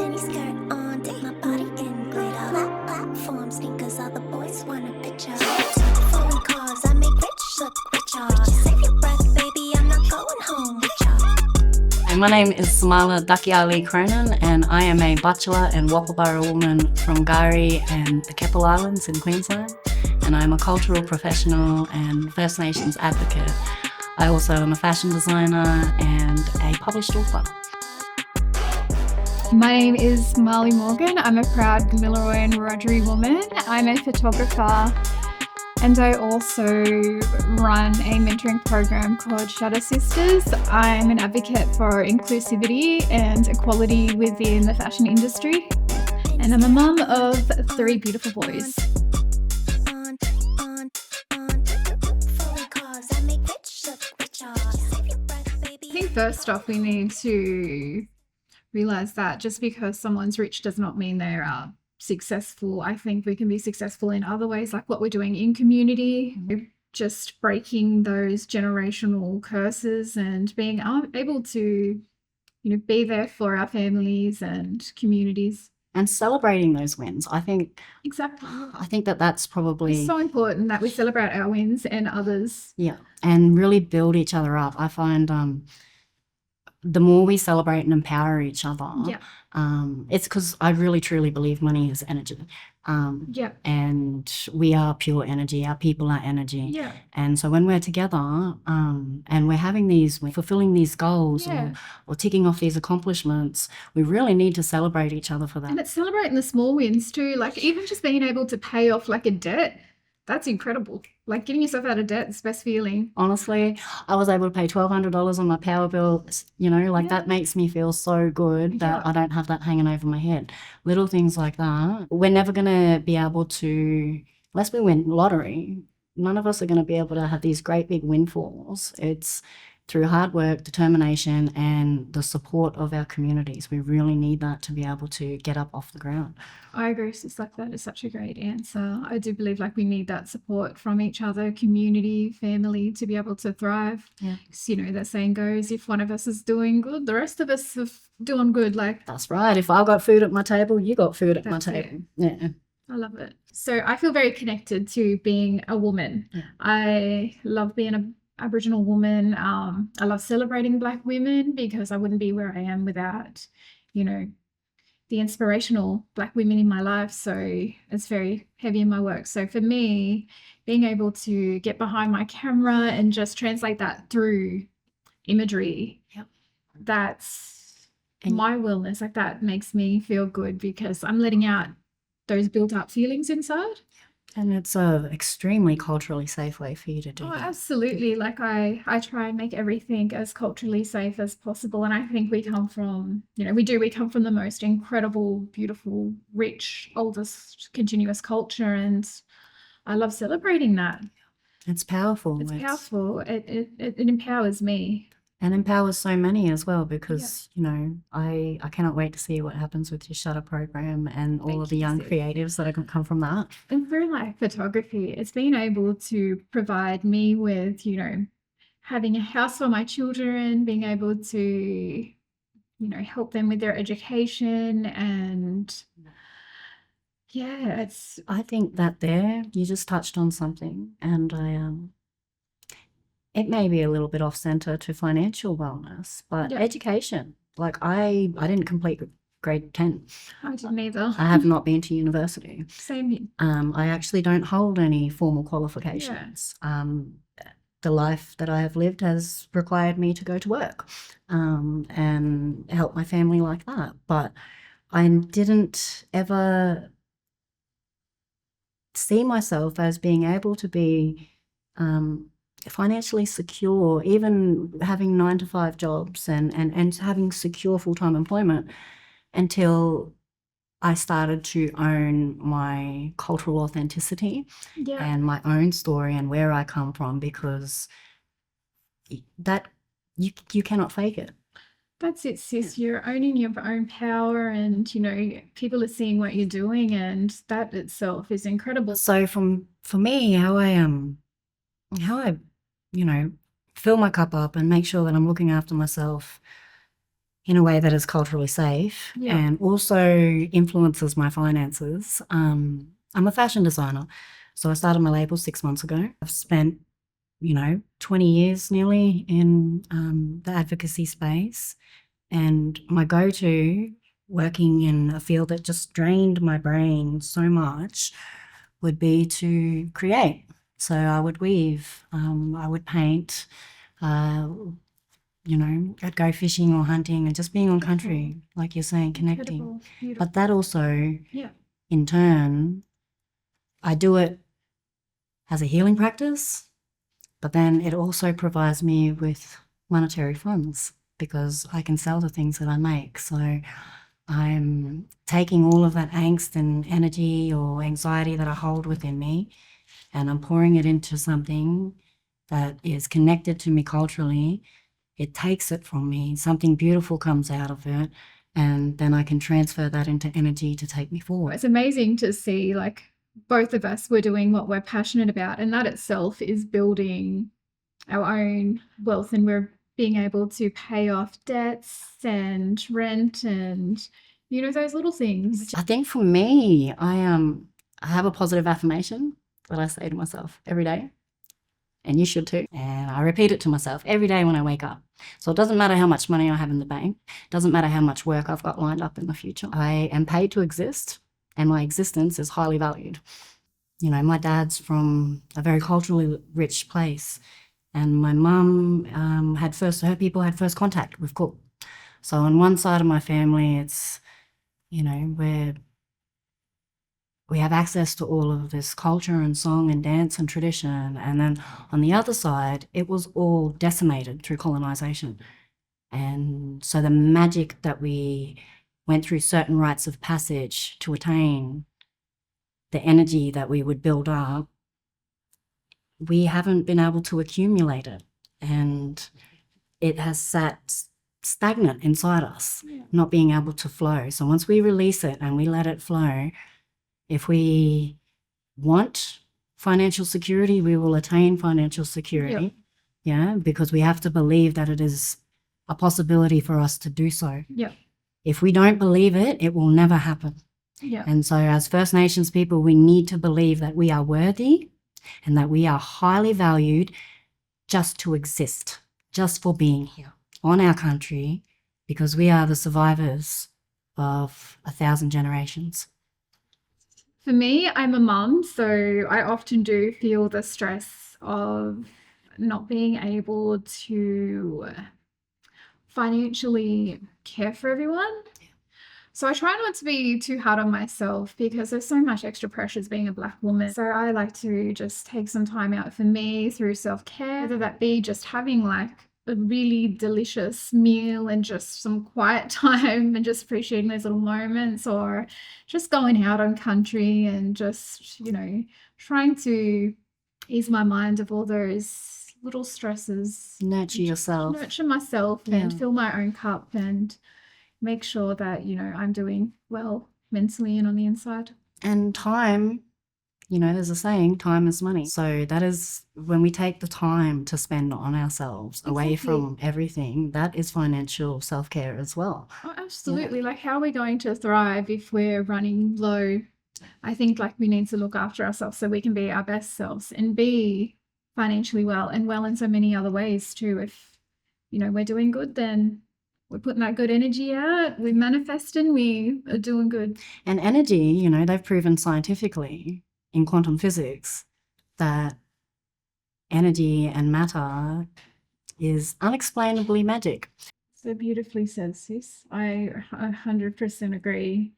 mini skirt on, take my body in glitter. Black platform sneakers, all the boys want a picture. Foreign cars, I make rich look richer. Save your breath, baby, I'm not going home with ya. My name is Samala Ali Cronin, and I am a bachelor and Wapabara woman from Gari and the Keppel Islands in Queensland, and I'm a cultural professional and First Nations advocate. I also am a fashion designer and a published author. My name is Marley Morgan. I'm a proud Gamilaroi and Wiradjuri woman. I'm a photographer, and I also run a mentoring program called Shadow Sisters. I'm an advocate for inclusivity and equality within the fashion industry, and I'm a mum of 3 beautiful boys. I think first off, we need to realise that just because someone's rich does not mean they are successful. I think we can be successful in other ways, like what we're doing in community, just breaking those generational curses and being able to, be there for our families and communities. And celebrating those wins. I think that that's probably It's so important that we celebrate our wins and others. Yeah, and really build each other up. I find the more we celebrate and empower each other, it's because I really truly believe money is energy. And we are pure energy. Our people are energy. Yeah. And so when we're together and we're fulfilling these goals or ticking off these accomplishments, we really need to celebrate each other for that. And it's celebrating the small wins too. Like even just being able to pay off like a debt, that's incredible. Like getting yourself out of debt is the best feeling. Honestly, I was able to pay $1,200 on my power bill, that makes me feel so good that I don't have that hanging over my head. Little things like that. We're never going to be able to, unless we win lottery, none of us are going to be able to have these great big windfalls. It's through hard work, determination, and the support of our communities. We really need that to be able to get up off the ground. I agree. It's like that is such a great answer. I do believe like we need that support from each other, community, family, to be able to thrive. Yeah. Because, that saying goes, if one of us is doing good, the rest of us are doing good. Like that's right. If I've got food at my table, you got food at my table. Yeah. I love it. So I feel very connected to being a woman. Yeah. I love being an Aboriginal woman. I love celebrating Black women because I wouldn't be where I am without, the inspirational Black women in my life. So it's very heavy in my work. So for me, being able to get behind my camera and just translate that through imagery, that's my wellness. Like that makes me feel good because I'm letting out those built up feelings inside. And it's a extremely culturally safe way for you to do that. Absolutely. Like I try and make everything as culturally safe as possible. And I think we come from, we come from the most incredible, beautiful, rich, oldest continuous culture. And I love celebrating that. It's powerful. It's powerful. It empowers me. And empowers so many as well because, I cannot wait to see what happens with your Shutter program and all of the young creatives that are going to come from that. And through like photography, it's been able to provide me with, having a house for my children, being able to, help them with their education and I think that there you just touched on something and it may be a little bit off center to financial wellness, but education. Like I didn't complete grade 10. I didn't either. I have not been to university. Same here. I actually don't hold any formal qualifications. The life that I have lived has required me to go to work and help my family like that. But I didn't ever see myself as being able to be financially secure, even having 9-to-5 jobs and having secure full-time employment until I started to own my cultural authenticity and my own story and where I come from, because that you cannot fake it. That's it, sis. You're owning your own power and, people are seeing what you're doing and that itself is incredible. So for me, how I fill my cup up and make sure that I'm looking after myself in a way that is culturally safe Yeah. and also influences my finances. I'm a fashion designer. So I started my label 6 months ago. I've spent, 20 years nearly in the advocacy space. And my go-to, working in a field that just drained my brain so much, would be to create. So I would weave, I would paint, I'd go fishing or hunting and just being on country, like you're saying, connecting. Incredible. Beautiful. But that also, Yeah. in turn, I do it as a healing practice, but then it also provides me with monetary funds because I can sell the things that I make. So I'm taking all of that angst and energy or anxiety that I hold within me and I'm pouring it into something that is connected to me culturally. It takes it from me, something beautiful comes out of it, and then I can transfer that into energy to take me forward. It's amazing to see like both of us were doing what we're passionate about, and that itself is building our own wealth, and we're being able to pay off debts and rent and those little things. I think for me, I have a positive affirmation that I say to myself every day, and you should too. And I repeat it to myself every day when I wake up. So it doesn't matter how much money I have in the bank, doesn't matter how much work I've got lined up in the future. I am paid to exist, and my existence is highly valued. My dad's from a very culturally rich place, and my mum her people had first contact with Cook. So on one side of my family, it's, we have access to all of this culture and song and dance and tradition. And then on the other side, it was all decimated through colonization. And so the magic that we went through certain rites of passage to attain, the energy that we would build up, we haven't been able to accumulate it. And it has sat stagnant inside us, not being able to flow. So once we release it and we let it flow, if we want financial security, we will attain financial security. Yeah, because we have to believe that it is a possibility for us to do so. Yeah. If we don't believe it, it will never happen. Yeah. And so as First Nations people, we need to believe that we are worthy and that we are highly valued just to exist, just for being here on our country, because we are the survivors of 1,000 generations. For me, I'm a mum, so I often do feel the stress of not being able to financially care for everyone. So I try not to be too hard on myself because there's so much extra pressures being a Black woman. So I like to just take some time out for me through self-care, whether that be just having like a really delicious meal and just some quiet time and just appreciating those little moments, or just going out on country and just, trying to ease my mind of all those little stresses. Nurture yourself. Nurture myself and fill my own cup and make sure that, I'm doing well mentally and on the inside. And time, there's a saying, time is money. So that is when we take the time to spend on ourselves away from everything, that is financial self-care as well. Oh, absolutely. Yeah. Like, how are we going to thrive if we're running low? I think like we need to look after ourselves so we can be our best selves and be financially well, and well in so many other ways too. If, we're doing good, then we're putting that good energy out, we're manifesting, we are doing good. And energy, they've proven scientifically in quantum physics that energy and matter is unexplainably magic. So beautifully said, sis. I 100% agree.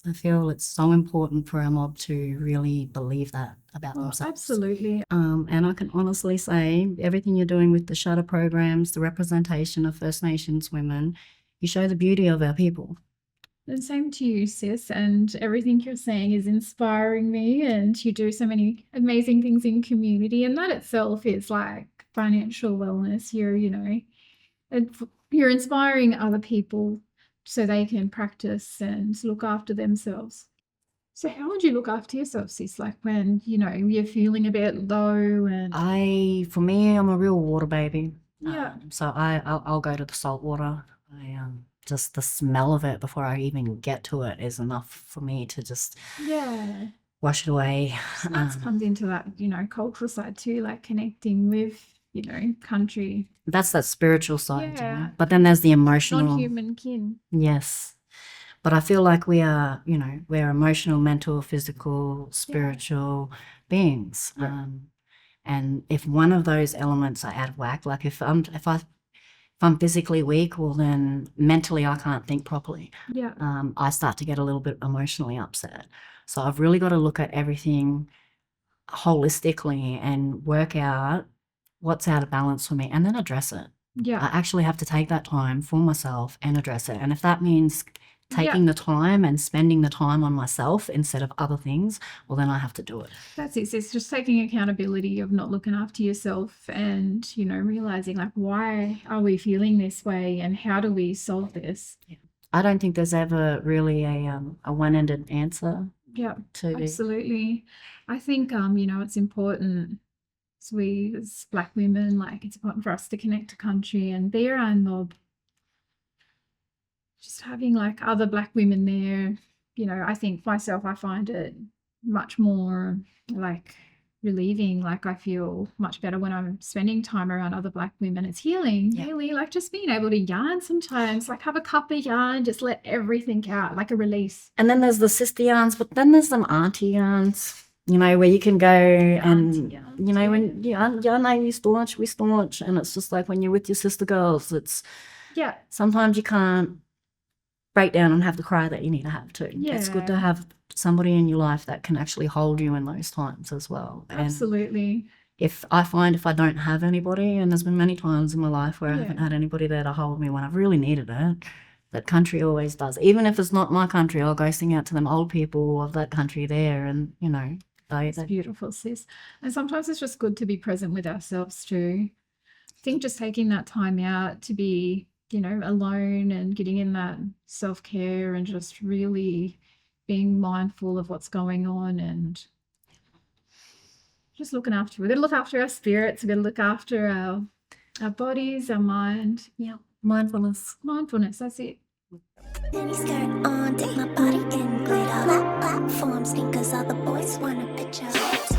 I feel it's so important for our mob to really believe that about themselves. Absolutely. And I can honestly say everything you're doing with the shutter programs, the representation of First Nations women, you show the beauty of our people. And same to you, sis. And everything you're saying is inspiring me, and you do so many amazing things in community, and that itself is like financial wellness. You're inspiring other people so they can practice and look after themselves. So how would you look after yourself, sis? Like when, you're feeling a bit low and... For me, I'm a real water baby. Yeah. So I'll go to the salt water Just the smell of it before I even get to it is enough for me to just Yeah. wash it away. So that comes into that, cultural side too, like connecting with, country. That's that spiritual side, Yeah. But then there's the emotional. Non-human kin. Yes. But I feel like we are, we're emotional, mental, physical, spiritual beings. Yeah. And if one of those elements are out of whack, like if I'm physically weak, well then mentally I can't think properly. Yeah. I start to get a little bit emotionally upset. So I've really got to look at everything holistically and work out what's out of balance for me and then address it. Yeah. I actually have to take that time for myself and address it. And if that means taking the time and spending the time on myself instead of other things, well, then I have to do it. That's it. It's just taking accountability of not looking after yourself and, realizing like, why are we feeling this way and how do we solve this? Yeah. I don't think there's ever really a one-ended answer. Yeah, to absolutely. I think, it's important as Black women, like it's important for us to connect to country and be around mob. Just having like other Black women there, I think myself, I find it much more like relieving. Like I feel much better when I'm spending time around other Black women. It's healing, really, like just being able to yarn sometimes, like have a cup of yarn, just let everything out, like a release. And then there's the sister yarns, but then there's some auntie yarns, where you can go and, when we staunch. And it's just like when you're with your sister girls, it's, sometimes you can't break down and have the cry that you need to have too. It's good to have somebody in your life that can actually hold you in those times as well. Absolutely. And if I don't have anybody, and there's been many times in my life where I haven't had anybody there to hold me when I've really needed it, that country always does. Even if it's not my country, I'll go sing out to them old people of that country there, and it's beautiful, sis. And sometimes it's just good to be present with ourselves too. I think just taking that time out to be alone and getting in that self-care and just really being mindful of what's going on and just looking after. We're going to look after our spirits. We're going to look after our bodies, our mind. Yeah, mindfulness. That's it. Mini skirt on, take my body in glitter. Platform sneakers, all the boys want a picture.